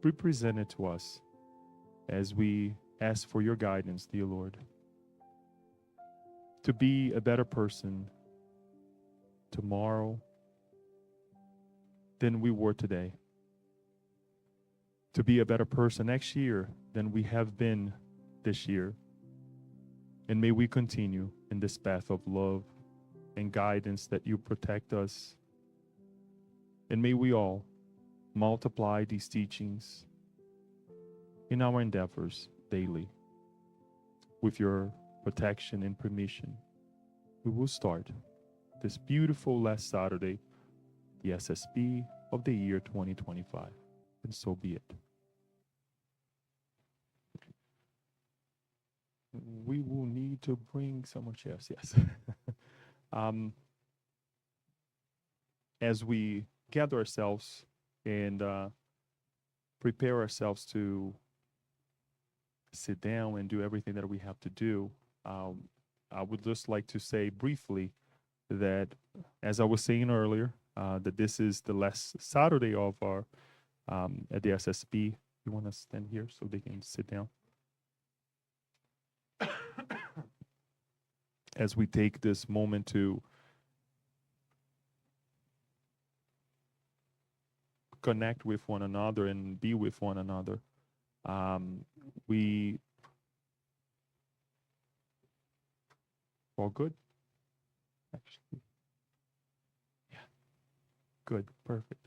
be presented to us as we ask for your guidance, dear Lord, to be a better person tomorrow than we were today, to be a better person next year than we have been this year. And may we continue in this path of love and guidance that you protect us. And may we all multiply these teachings in our endeavors daily with your protection and permission. We will start this beautiful last Saturday, the SSP of the year 2025. And so be it. We will need to bring some more chairs, yes. As we gather ourselves and prepare ourselves to sit down and do everything that we have to do, I would just like to say briefly that, as I was saying earlier, that this is the last Saturday of our at the SSP. You want to stand here so they can sit down? As we take this moment to connect with one another and be with one another, we all good? Actually, yeah, good, perfect.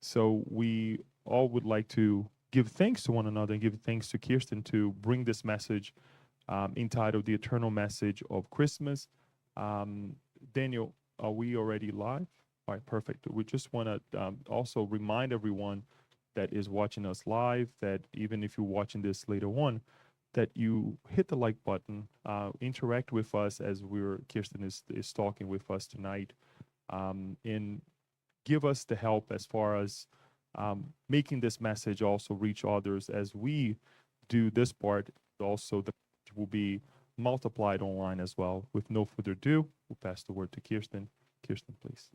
So we all would like to give thanks to one another and give thanks to Kirsten to bring this message entitled The Eternal Message of Christmas. Daniel, are we already live? All right, perfect. We just want to also remind everyone that is watching us live that even if you're watching this later on, that you hit the like button, interact with us as Kirsten is talking with us tonight, and give us the help as far as making this message also reach others as we do this part. Also, the message will be multiplied online as well. With no further ado, we'll pass the word to Kirsten. Kirsten, please.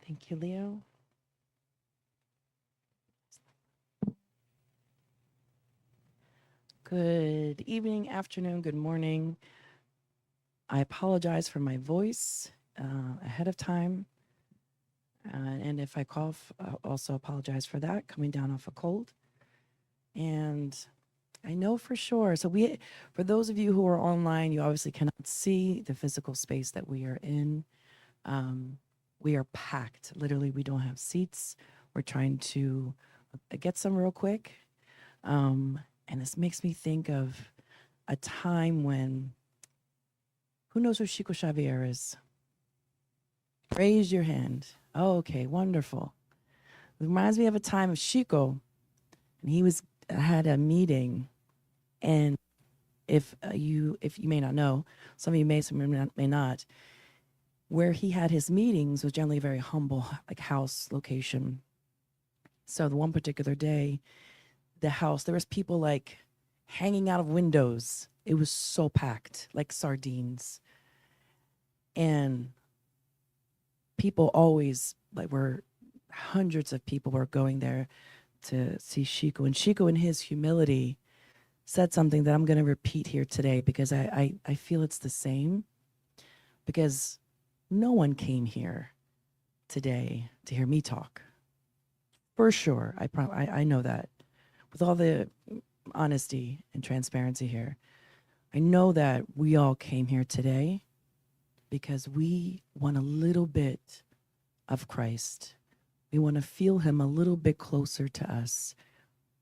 Thank you, Leo. Good evening, afternoon, good morning. I apologize for my voice ahead of time. And if I cough, I also apologize for that, coming down off a cold. And I know for sure. So for those of you who are online, you obviously cannot see the physical space that we are in. We are packed. Literally, we don't have seats. We're trying to get some real quick. And this makes me think of a time when, who knows who Chico Xavier is? Raise your hand. Oh, okay, wonderful. It reminds me of a time of Chico, and he had a meeting, and if you may not know, some of you may, some may not, where he had his meetings was generally a very humble, like house location. So the one particular day, the house, there was people like hanging out of windows. It was so packed, like sardines. And people always, hundreds of people were going there to see Chico. And Chico, in his humility, said something that I'm going to repeat here today because I feel it's the same. Because no one came here today to hear me talk. For sure, I know that. With all the honesty and transparency here, I know that we all came here today because we want a little bit of Christ. We want to feel him a little bit closer to us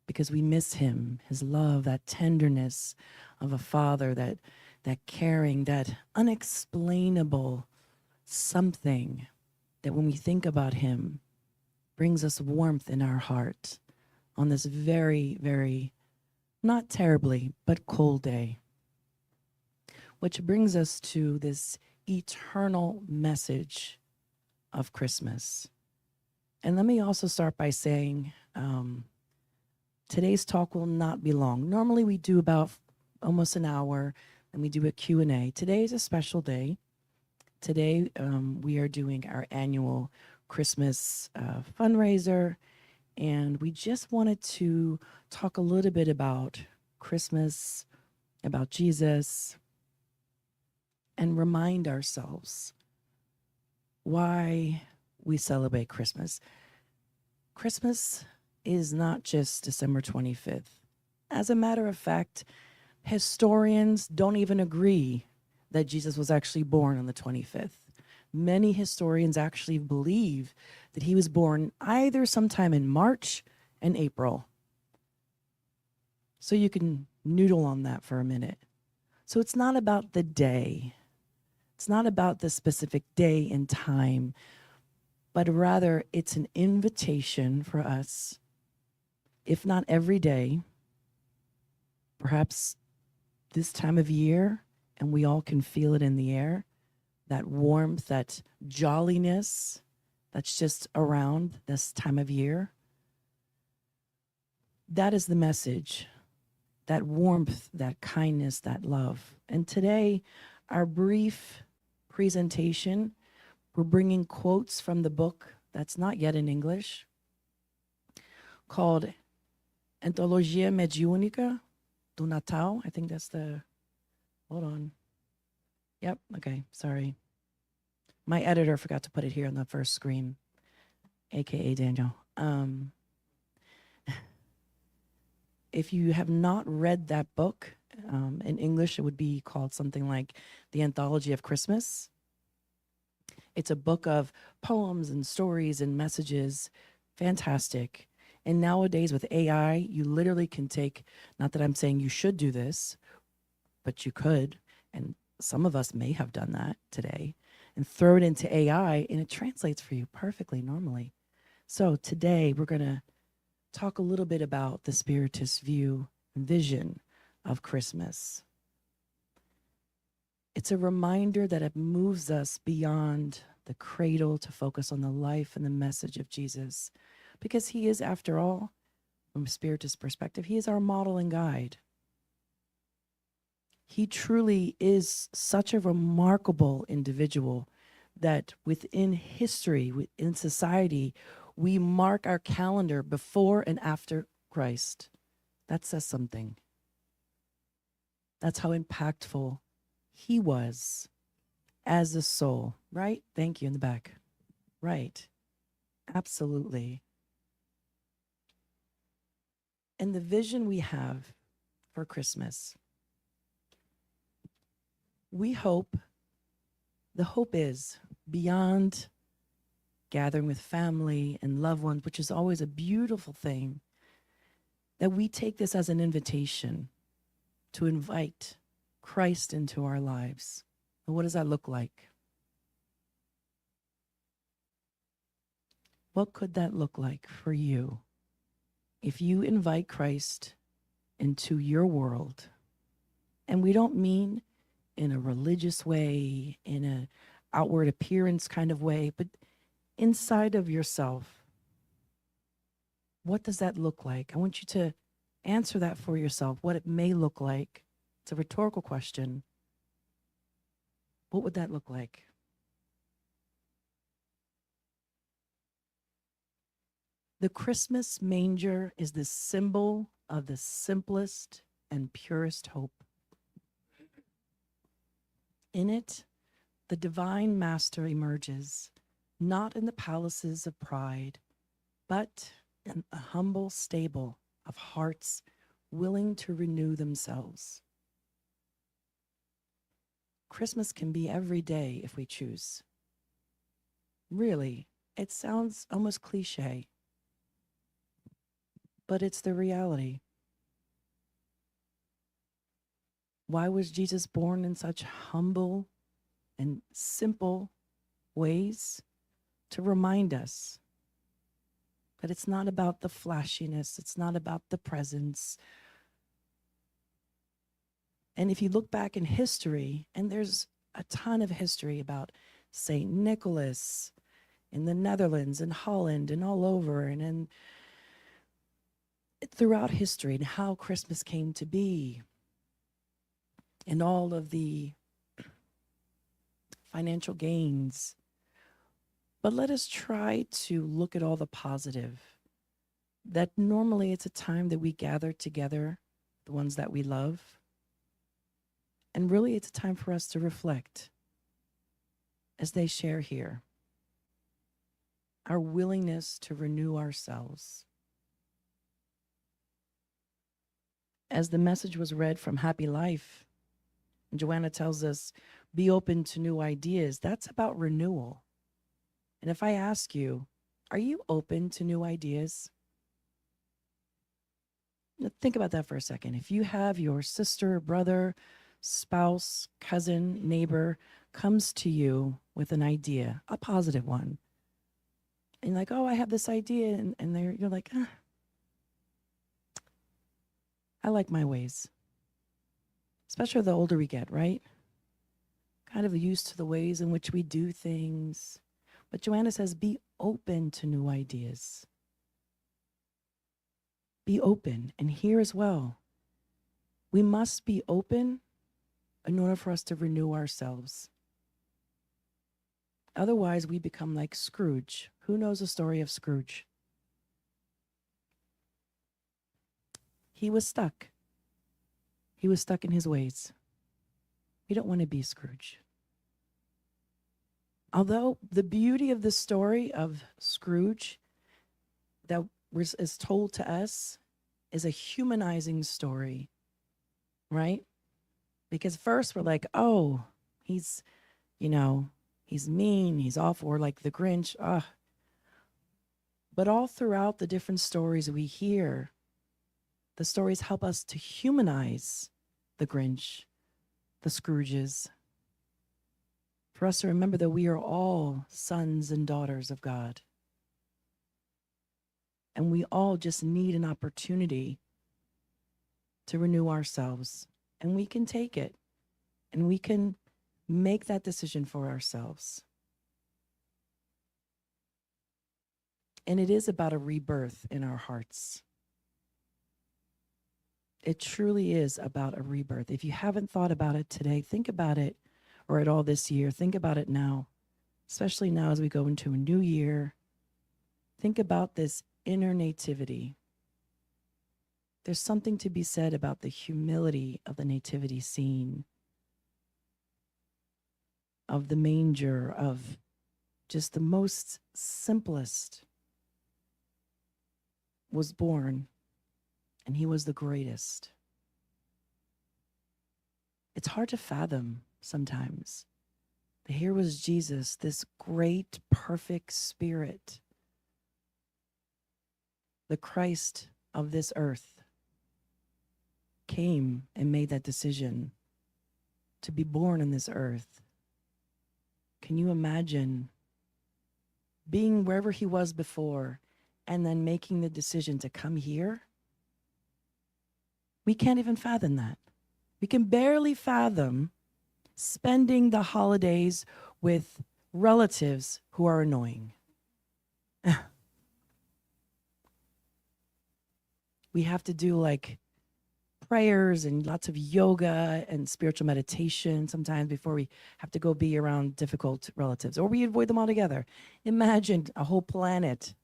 because we miss him, his love, that tenderness of a father, that caring, that unexplainable something that when we think about him brings us warmth in our heart on this very, very, not terribly, but cold day. Which brings us to this eternal message of Christmas. And let me also start by saying today's talk will not be long. Normally we do about almost an hour and we do a Q&A. Today is a special day. Today we are doing our annual Christmas fundraiser, and we just wanted to talk a little bit about Christmas, about Jesus, and remind ourselves why we celebrate Christmas. Christmas is not just December 25th. As a matter of fact, historians don't even agree that Jesus was actually born on the 25th. Many historians actually believe that he was born either sometime in March and April. So you can noodle on that for a minute. So it's not about the day. It's not about the specific day and time, but rather it's an invitation for us, if not every day, perhaps this time of year, and we all can feel it in the air, that warmth, that jolliness that's just around this time of year. That is the message, that warmth, that kindness, that love. And today, our brief presentation, we're bringing quotes from the book that's not yet in English, called Antologia Mediúnica do Natal. I think that's the, hold on. Yep, okay, sorry. My editor forgot to put it here on the first screen, AKA Daniel. If you have not read that book, in English, it would be called something like The Anthology of Christmas. It's a book of poems and stories and messages. Fantastic. And nowadays with AI, you literally can take, not that I'm saying you should do this, but you could, and some of us may have done that today, and throw it into AI, and it translates for you perfectly normally. So today we're going to talk a little bit about the Spiritist view and vision of Christmas. It's a reminder that it moves us beyond the cradle to focus on the life and the message of Jesus, because he is, after all, from a Spiritist perspective, he is our model and guide. He truly is such a remarkable individual that within history, within society, we mark our calendar before and after Christ. That says something. That's how impactful he was as a soul, right? Thank you in the back. Right. Absolutely. And the vision we have for Christmas, we hope, the hope is beyond gathering with family and loved ones, which is always a beautiful thing, that we take this as an invitation to invite Christ into our lives. And what does that look like? What could that look like for you if you invite Christ into your world? And we don't mean in a religious way, in an outward appearance kind of way, but inside of yourself. What does that look like? I want you to answer that for yourself, what it may look like. It's a rhetorical question. What would that look like? The Christmas manger is the symbol of the simplest and purest hope. In it, the divine master emerges, not in the palaces of pride, but in a humble stable of hearts willing to renew themselves. Christmas can be every day if we choose. Really, it sounds almost cliche, but it's the reality. Why was Jesus born in such humble and simple ways? To remind us that it's not about the flashiness, it's not about the presents. And if you look back in history, and there's a ton of history about St. Nicholas in the Netherlands and Holland and all over, and throughout history, and how Christmas came to be, and all of the financial gains But let us try to look at all the positive. That normally it's a time that we gather together, the ones that we love. And really it's a time for us to reflect as they share here. Our willingness to renew ourselves. As the message was read from Happy Life, and Joanna tells us, be open to new ideas. That's about renewal. And if I ask you, are you open to new ideas? Think about that for a second. If you have your sister, brother, spouse, cousin, neighbor comes to you with an idea, a positive one, and like, oh, I have this idea, and you're like, I like my ways. Especially the older we get, right? Kind of used to the ways in which we do things. But Joanna says, be open to new ideas. Be open. And here as well, we must be open in order for us to renew ourselves. Otherwise, we become like Scrooge. Who knows the story of Scrooge? He was stuck. He was stuck in his ways. We don't want to be Scrooge. Although the beauty of the story of Scrooge that is told to us is a humanizing story, right? Because first we're like, oh, he's mean, he's awful, or like the Grinch. But all throughout the different stories we hear, the stories help us to humanize the Grinch, the Scrooges, for us to remember that we are all sons and daughters of God. And we all just need an opportunity to renew ourselves. And we can take it. And we can make that decision for ourselves. And it is about a rebirth in our hearts. It truly is about a rebirth. If you haven't thought about it today, think about it, or at all this year. Think about it now, especially now as we go into a new year. Think about this inner nativity. There's something to be said about the humility of the nativity scene, of the manger, of just the most simplest was born, and he was the greatest. It's hard to fathom sometimes. But here was Jesus, this great, perfect spirit, the Christ of this earth, came and made that decision to be born on this earth. Can you imagine being wherever he was before and then making the decision to come here? We can't even fathom that. We can barely fathom spending the holidays with relatives who are annoying. We have to do like prayers and lots of yoga and spiritual meditation sometimes before we have to go be around difficult relatives, or we avoid them altogether. Imagine a whole planet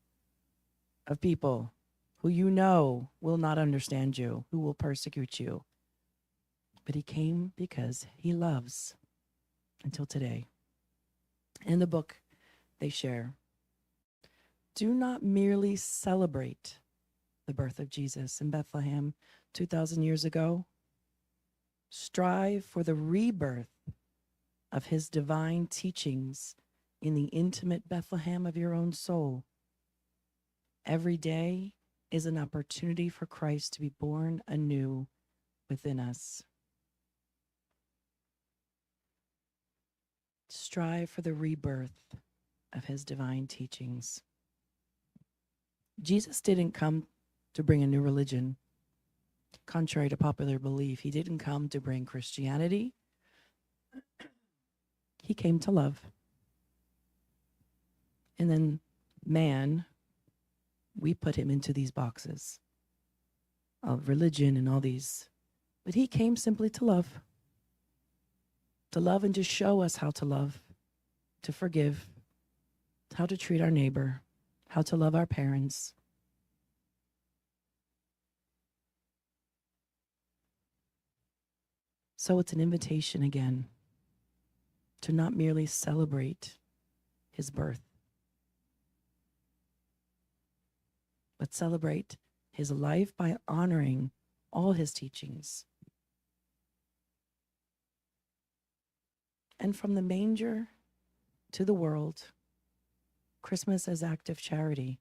of people who you know will not understand you, who will persecute you. But he came because he loves until today. In the book they share, do not merely celebrate the birth of Jesus in Bethlehem 2,000 years ago. Strive for the rebirth of his divine teachings in the intimate Bethlehem of your own soul. Every day is an opportunity for Christ to be born anew within us. Strive for the rebirth of his divine teachings. Jesus didn't come to bring a new religion. Contrary to popular belief, he didn't come to bring Christianity. He came to love. And then man, we put him into these boxes of religion and all these. But he came simply to love. To love and to show us how to love, to forgive, how to treat our neighbor, how to love our parents. So it's an invitation again to not merely celebrate his birth, but celebrate his life by honoring all his teachings. And from the manger to the world, Christmas as active charity.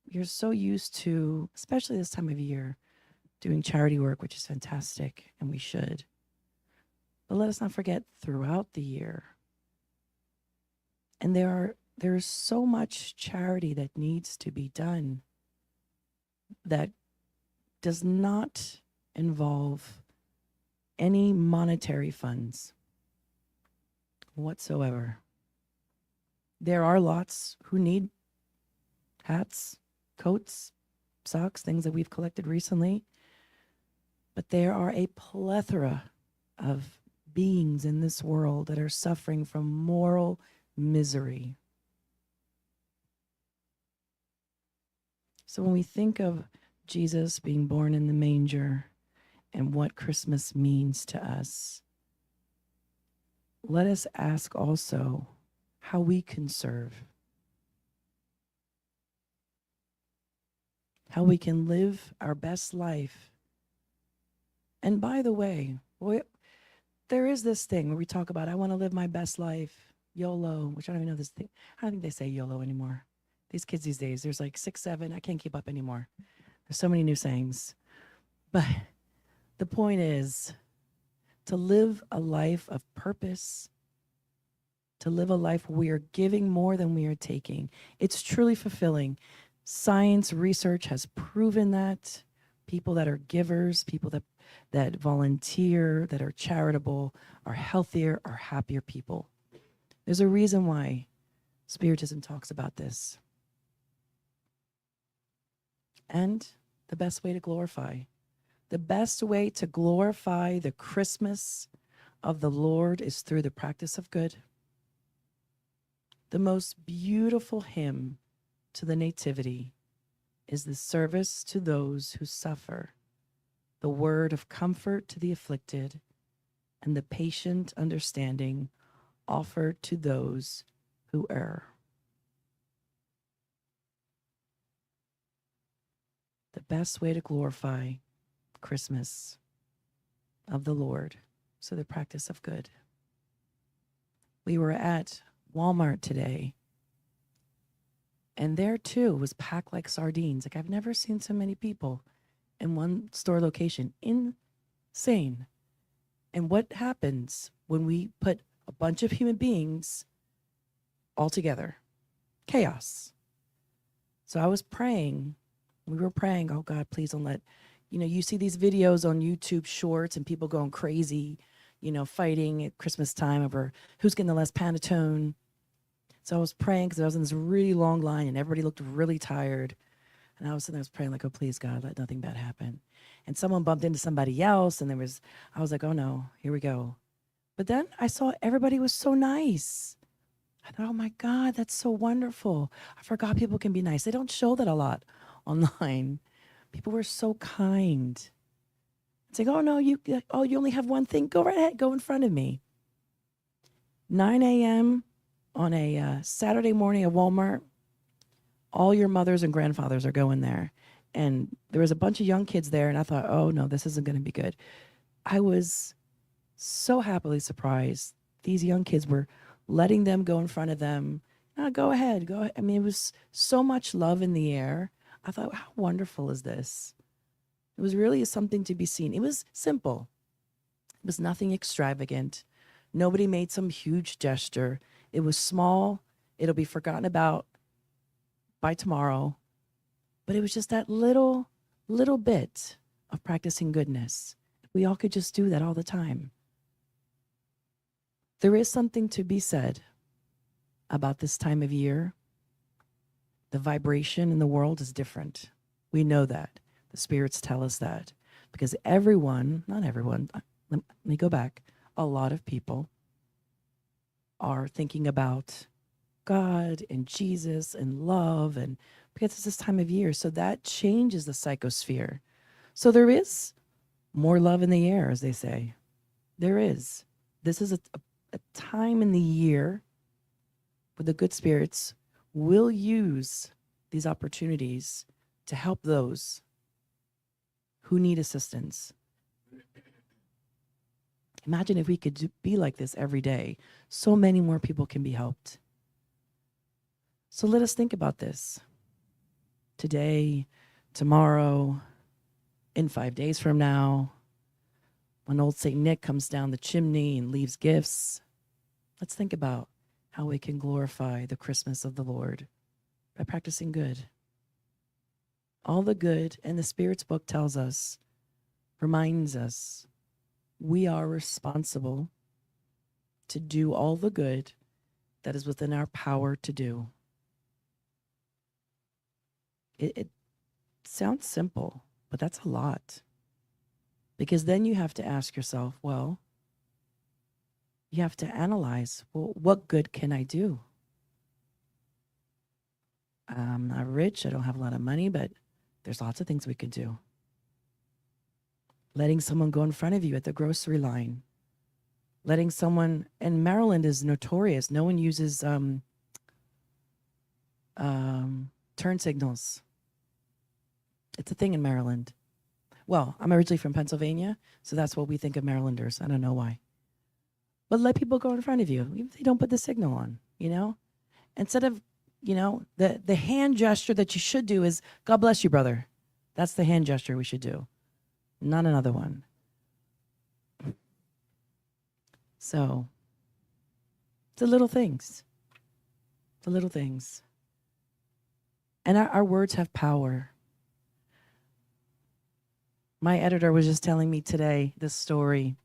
You're so used to, especially this time of year, doing charity work, which is fantastic, and we should. But let us not forget throughout the year. And there is so much charity that needs to be done that does not involve any monetary funds whatsoever. There are lots who need hats, coats, socks, things that we've collected recently. But there are a plethora of beings in this world that are suffering from moral misery. So when we think of Jesus being born in the manger and what Christmas means to us, let us ask also how we can serve, how we can live our best life. And by the way, there is this thing where we talk about, I want to live my best life, YOLO, which I don't even know this thing. I don't think they say YOLO anymore. These kids these days, there's like 6, 7, I can't keep up anymore. There's so many new sayings. But the point is to live a life of purpose, to live a life where we are giving more than we are taking. It's truly fulfilling. Science research has proven that people that are givers, people that volunteer, that are charitable, are healthier, are happier people. There's a reason why Spiritism talks about this. And the best way to glorify. The best way to glorify the Christmas of the Lord is through the practice of good. The most beautiful hymn to the Nativity is the service to those who suffer, the word of comfort to the afflicted, and the patient understanding offered to those who err. The best way to glorify Christmas of the Lord, so the practice of good. We were at Walmart today, and there too was packed like sardines. Like, I've never seen so many people in one store location. Insane. And what happens when we put a bunch of human beings all together? Chaos. So I was praying. We were praying, oh God, please don't let, you see these videos on YouTube Shorts and people going crazy, fighting at Christmas time over who's getting the less Panettone. So I was praying because I was in this really long line and everybody looked really tired. And I was sitting there, praying like, oh, please, God, let nothing bad happen. And someone bumped into somebody else and I was like, oh no, here we go. But then I saw everybody was so nice. I thought, oh my God, that's so wonderful. I forgot people can be nice. They don't show that a lot online. People were so kind. It's like, oh no, you only have one thing. Go right ahead, go in front of me. 9 a.m. on a Saturday morning at Walmart, all your mothers and grandfathers are going there. And there was a bunch of young kids there, and I thought, oh no, this isn't going to be good. I was so happily surprised. These young kids were letting them go in front of them. Go ahead, go ahead. I mean, it was so much love in the air. I thought, how wonderful is this? It was really something to be seen. It was simple. It was nothing extravagant. Nobody made some huge gesture. It was small. It'll be forgotten about by tomorrow. But it was just that little bit of practicing goodness. We all could just do that all the time. There is something to be said about this time of year. The vibration in the world is different. We know that. The spirits tell us that. Because everyone, not everyone, let me go back, a lot of people are thinking about God and Jesus and love, and because it's this time of year. So that changes the psychosphere. So there is more love in the air, as they say. There is. This is a time in the year where the good spirits will use these opportunities to help those who need assistance. Imagine if we could be like this every day. So many more people can be helped. So let us think about this today, tomorrow, in 5 days from now, when old St. Nick comes down the chimney and leaves gifts. Let's think about how we can glorify the Christmas of the Lord by practicing good. All the good, and the Spirit's book tells us, reminds us, we are responsible to do all the good that is within our power to do. It sounds simple, but that's a lot. Because then you have to ask yourself, well, you have to analyze, well, what good can I do? I'm not rich, I don't have a lot of money, but there's lots of things we could do. Letting someone go in front of you at the grocery line. Letting someone, and Maryland is notorious, no one uses turn signals. It's a thing in Maryland. Well, I'm originally from Pennsylvania, so that's what we think of Marylanders. I don't know why. But let people go in front of you, even if they don't put the signal on, you know? Instead of, you know, the hand gesture that you should do is, God bless you, brother. That's the hand gesture we should do, not another one. So, the little things. The little things. And our words have power. My editor was just telling me today this story,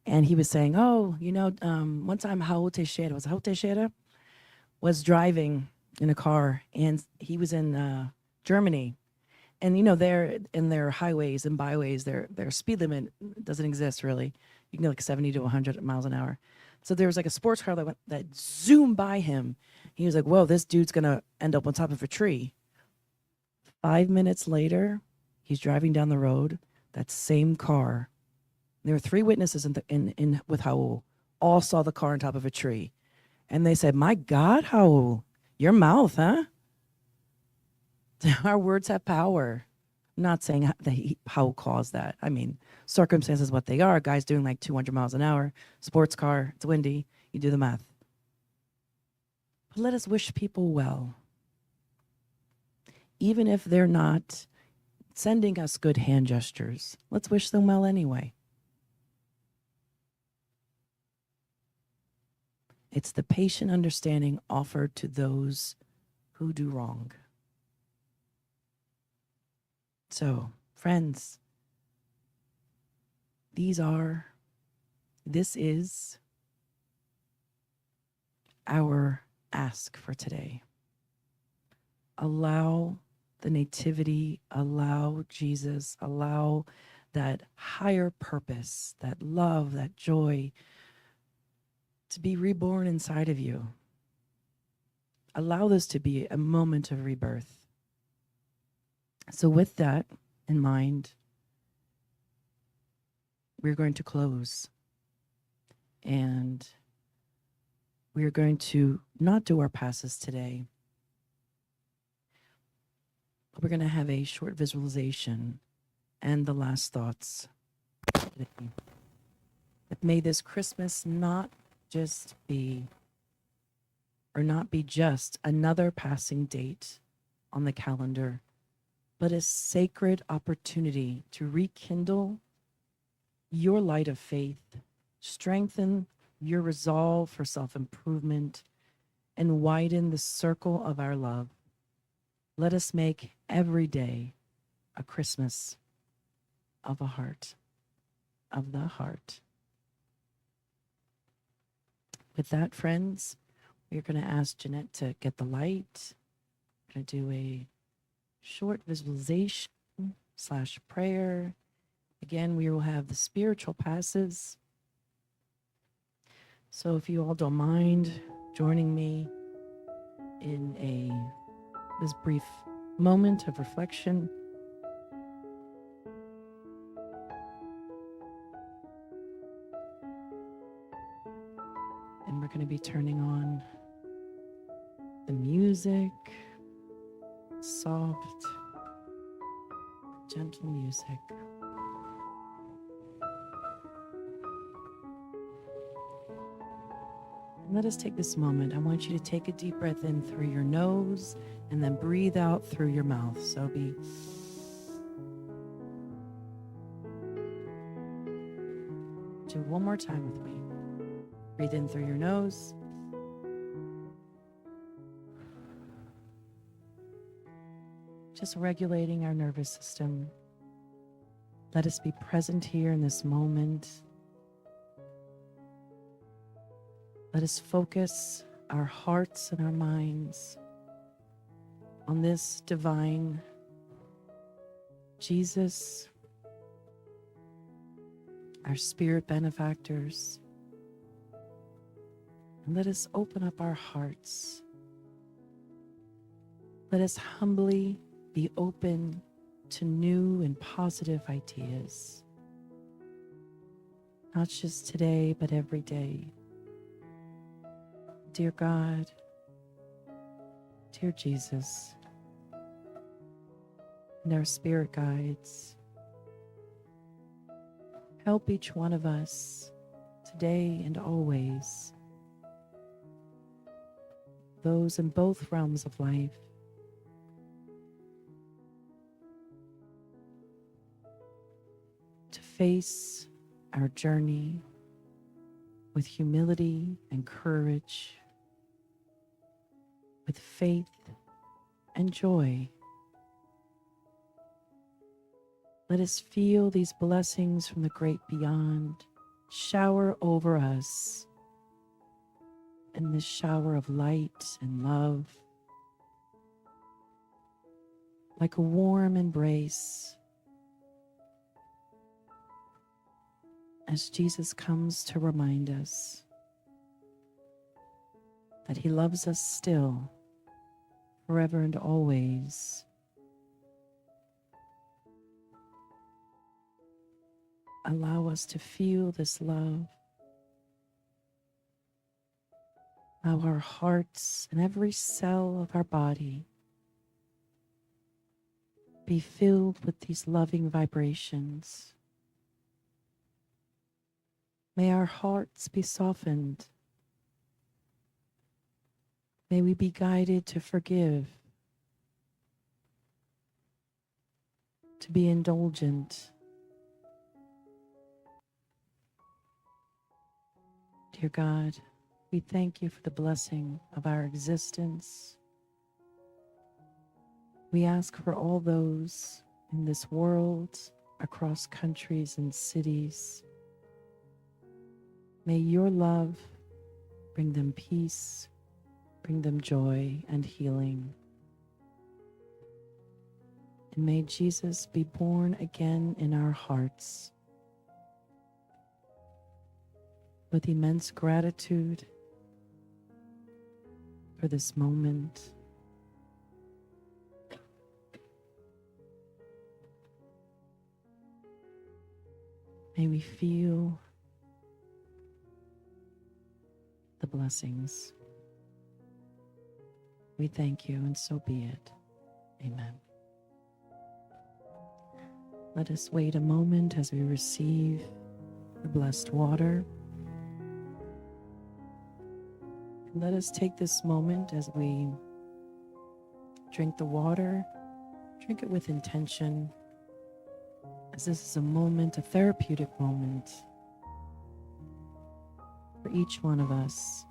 and he was saying, oh, you know, one time Raul Teixeira was driving in a car, and he was in Germany. And, you know, there in their highways and byways, their speed limit doesn't exist, really. You can go like 70 to 100 miles an hour. So there was like a sports car that zoomed by him. He was like, whoa, this dude's going to end up on top of a tree. 5 minutes later, he's driving down the road, that same car. There were 3 witnesses in with Raul, all saw the car on top of a tree. And they said, my God, Raul, your mouth, huh? Our words have power. I'm not saying that Raul caused that. I mean, circumstances what they are. Guy's doing like 200 miles an hour, sports car, it's windy. You do the math. But let us wish people well. Even if they're not sending us good hand gestures, let's wish them well anyway. It's the patient understanding offered to those who do wrong. So, friends, this is our ask for today. Allow the nativity, allow Jesus, allow that higher purpose, that love, that joy to be reborn inside of you. Allow this to be a moment of rebirth. So with that in mind, we're going to close. And we're going to not do our passes today. We're going to have a short visualization and the last thoughts today. That may this Christmas not be just another passing date on the calendar, but a sacred opportunity to rekindle your light of faith, strengthen your resolve for self-improvement, and widen the circle of our love. Let us make every day a Christmas of the heart. With that, friends, we're going to ask Jeanette to get the light. We're going to do a short visualization / prayer. Again, we will have the spiritual passes. So if you all don't mind joining me in this brief moment of reflection. And we're going to be turning on the music, soft, gentle music. And let us take this moment. I want you to take a deep breath in through your nose and then breathe out through your mouth. So do one more time with me. Breathe in through your nose. Just regulating our nervous system. Let us be present here in this moment. Let us focus our hearts and our minds on this divine Jesus, our spirit benefactors. And let us open up our hearts. Let us humbly be open to new and positive ideas, not just today, but every day. Dear God, dear Jesus, and our spirit guides, help each one of us today and always, those in both realms of life, to face our journey with humility and courage, with faith and joy. Let us feel these blessings from the great beyond shower over us in this shower of light and love, like a warm embrace as Jesus comes to remind us that he loves us still, forever and always. Allow us to feel this love. Allow our hearts and every cell of our body be filled with these loving vibrations. May our hearts be softened. May we be guided to forgive, to be indulgent. Dear God, we thank you for the blessing of our existence. We ask for all those in this world, across countries and cities. May your love bring them peace, bring them joy and healing. And may Jesus be born again in our hearts. With immense gratitude for this moment, may we feel the blessings. We thank you, and so be it. Amen. Let us wait a moment as we receive the blessed water. And let us take this moment as we drink the water, drink it with intention, as this is a moment, a therapeutic moment for each one of us.